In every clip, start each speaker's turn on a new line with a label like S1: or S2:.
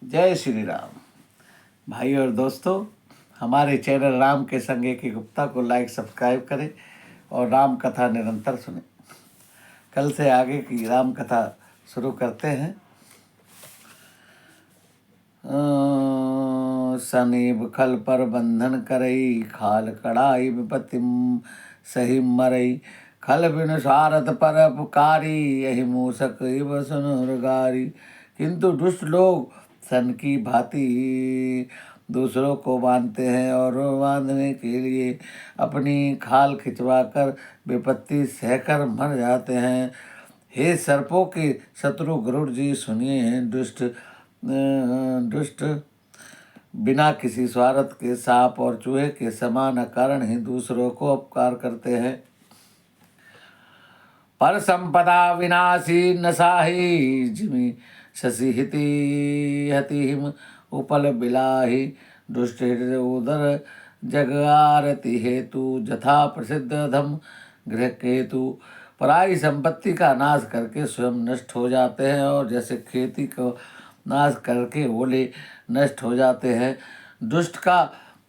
S1: जय श्री राम। भाई और दोस्तों, हमारे चैनल राम के संगे की गुप्ता को लाइक सब्सक्राइब करें और राम कथा निरंतर सुने। कल से आगे की राम कथा शुरू करते हैं। सनीब खल पर बंधन करई, खाल कड़ाई विपतिम सही मरई। खल बिन सारथ पर पुकारी, यही मूसक इव सुनुरगारी। किंतु दुष्ट लोग सन की भांति दूसरों को बांधते हैं और बांधने के लिए अपनी खाल खिंचवा कर विपत्ति सहकर मर जाते हैं। हे सर्पों के शत्रु गरुड़ जी, सुनिए। दुष्ट बिना किसी स्वार्थ के सांप और चूहे के समान अकारण ही दूसरों को अपकार करते हैं। पर संपदा विनाशी नसाही, जिमि शशि हिति हति हिम उपल बिलाही। दुष्ट हृदय उदर जग आरती हेतु, जथा प्रसिद्ध धम गृह केतु। पराई संपत्ति का नाश करके स्वयं नष्ट हो जाते हैं, और जैसे खेती को नाश करके ओले नष्ट हो जाते हैं। दुष्ट का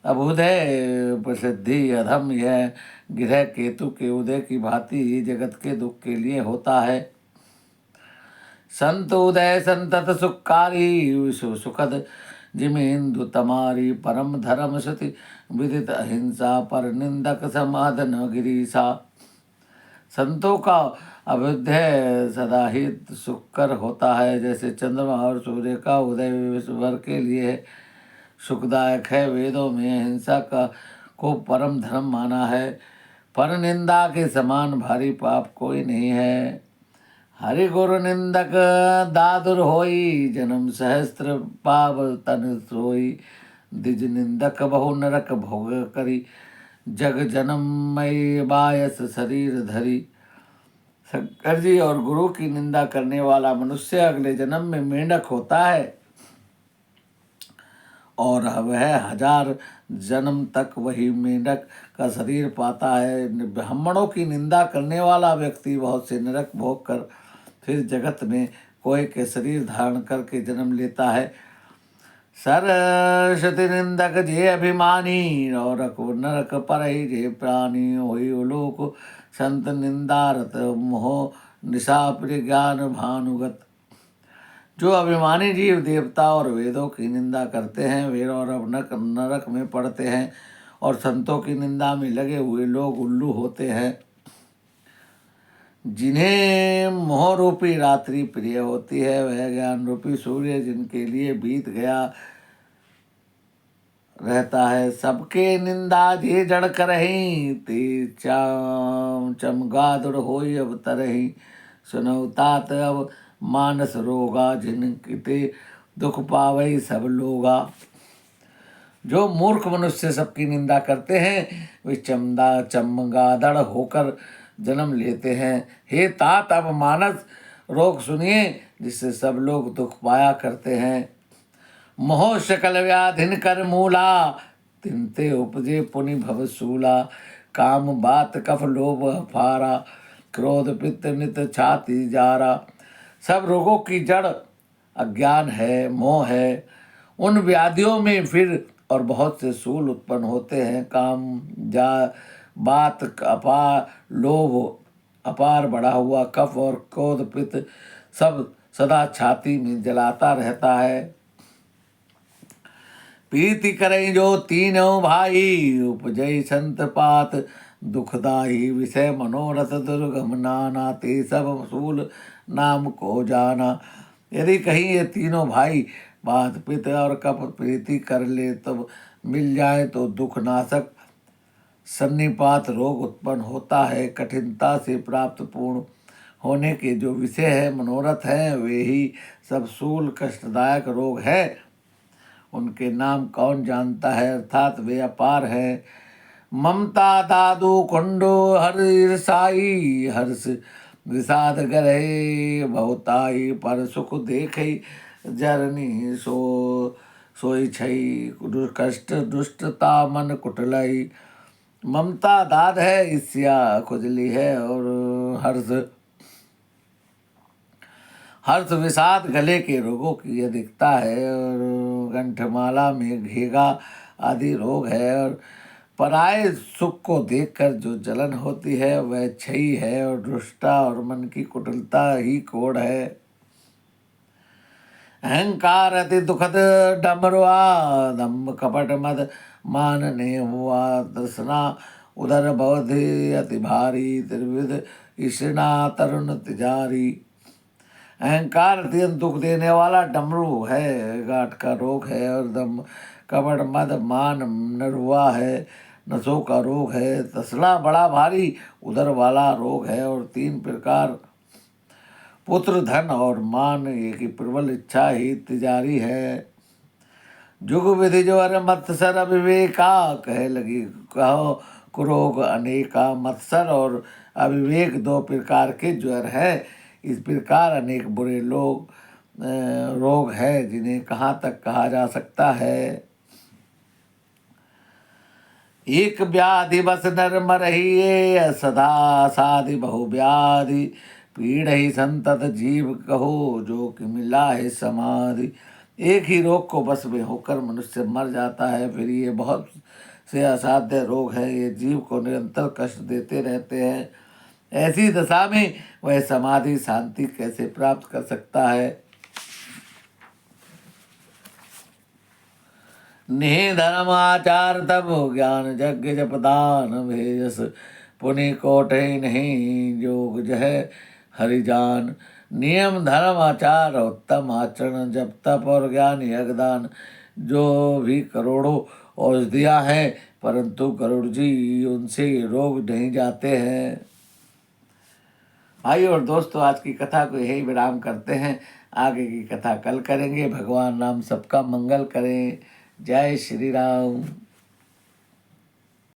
S1: अभुदय प्रसिद्धि अधम, यह गृह केतु के उदय की भांति ही जगत के दुख के लिए होता है। संत उदय संतत सुखकारी, सुखद जिमेंदु तमारी। परम धर्म सति विदित अहिंसा, पर निंदक समाधन गिरीसा। संतों का अभ्युदय सदा ही सुखकर होता है, जैसे चंद्रमा और सूर्य का उदय विश्व भर के लिए सुखदायक है। वेदों में अहिंसा को परम धर्म माना है, पर निंदा के समान भारी पाप कोई नहीं है। हरि गुरु निंदक दादुर होई, जन्म सहस्त्र पाव तन सोई। द्विज निंदक बहु नरक भोग करी, जग जन्म मई बायस शरीर धरी। शंकर जी, और गुरु की निंदा करने वाला मनुष्य अगले जन्म में मेंढक होता है, और वह 1000 जन्म तक वही मेंढक का शरीर पाता है। ब्राह्मणों की निंदा करने वाला व्यक्ति बहुत से नरक भोग कर फिर जगत में कोई के शरीर धारण करके जन्म लेता है। सरस्वती निंदक जे अभिमानी, नरक नरक पर ही जे प्राणी। होई लोक संत निंदारत, मोह निशा ज्ञान भानुगत। जो अभिमानी जीव देवता और वेदों की निंदा करते हैं, वे और अब नरक में पड़ते हैं, और संतों की निंदा में लगे हुए लोग उल्लू होते हैं। जिन्हें मोह रूपी रात्रि प्रिय होती है, वह ज्ञान रूपी सूर्य जिनके लिए बीत गया रहता है। सबके निंदा जे जड़ करही, ते चमगादड़ होई अब तरही। सुनौ तात अब मानस रोगा, जिनके दुख पावई सब लोगा। जो मूर्ख मनुष्य सबकी निंदा करते हैं, वे चमगादड़ होकर जन्म लेते हैं। हे तात, अब मानस रोग सुनिए, जिससे सब लोग दुख पाया करते हैं। मोह सकल व्याधिन कर मूला, तिनते उपजे पुनि भवसूला। काम बात कफ लोभ अपारा, क्रोध पित्त नित छाती जारा। सब रोगों की जड़ अज्ञान है, मोह है। उन व्याधियों में फिर और बहुत से सूल उत्पन्न होते हैं। काम जा बात अपार, लोभ अपार बढ़ा हुआ, कफ और क्रोध पित्त सब सदा छाती में जलाता रहता है। प्रीति करई जो तीनों भाई, उपजय संत पात दुखदाई। विषय मनोरथ दुर्गम नाना, ते सब सूल नाम को जाना। यदि कहीं ये तीनों भाई बात पित्त और कफ प्रीति कर ले, तब मिल जाए तो दुख नाशक सन्निपात रोग उत्पन्न होता है। कठिनता से प्राप्त पूर्ण होने के जो विषय है, मनोरथ हैं, वे ही सब सूल कष्टदायक रोग है। उनके नाम कौन जानता है, अर्थात वे अपार है। ममता दादू कुंडो हर ईर्षाई, हर्ष विषाद गरहे बहुताई। पर सुख देखई जरनी सोई छई, कष्ट दुष्टता मन कुटलई। ममता दाद है, ईर्ष्या खुजली है, और हर्ष हर्ष विषाद गले के रोगों की यह दिखता है, और कंठमाला में घेगा आदि रोग है। और पराये सुख को देखकर जो जलन होती है वह क्षयी है, और दुष्टा और मन की कुटिलता ही कोढ़ है। अहंकार अति दुखद डमरुआ, दम्भ कपट मद मान ने हुआ तृष्णा, उदर बौद्धि अति भारी, त्रिविध ईष्णा तरुण तिजारी। अहंकार अत्यंत दुख देने वाला डमरू है, गांठ का रोग है, और दम कपट मद मान नरुआ है, नसों का रोग है, तसला बड़ा भारी उदर वाला रोग है, और 3 प्रकार पुत्र धन और मान एक ही प्रबल इच्छा ही तिजारी है। जुग विधि जो अर मत्सर अविवेका, कहे लगी कहो कुरोग अनेका। मत्सर और अविवेक 2 प्रकार के ज्वर है। इस प्रकार अनेक बुरे रोग है, जिन्हें कहाँ तक कहा जा सकता है। एक व्याधि बस नर मरहिए, सदा साधि बहु व्याधि, पीड़ ही संतत जीव कहो, जो कि मिला है समाधि। एक ही रोग को बस में होकर मनुष्य मर जाता है, फिर ये बहुत से असाध्य रोग है, ये जीव को निरंतर कष्ट देते रहते हैं। ऐसी दशा में वह समाधि शांति कैसे प्राप्त कर सकता है। निह धर्म आचार तब ज्ञान यज्ञ जप दान, भेजस पुनि कोटे नहीं, जोग जह हरिजान। नियम धर्म आचार उत्तम आचरण, जप तप और ज्ञान यज्ञदान, जो भी करोड़ों औषधियाँ हैं, परंतु गरुड़ जी उनसे रोग नहीं जाते हैं। भाई और दोस्तों, आज की कथा को यही विराम करते हैं। आगे की कथा कल करेंगे। भगवान राम सबका मंगल करें। जय श्री राम।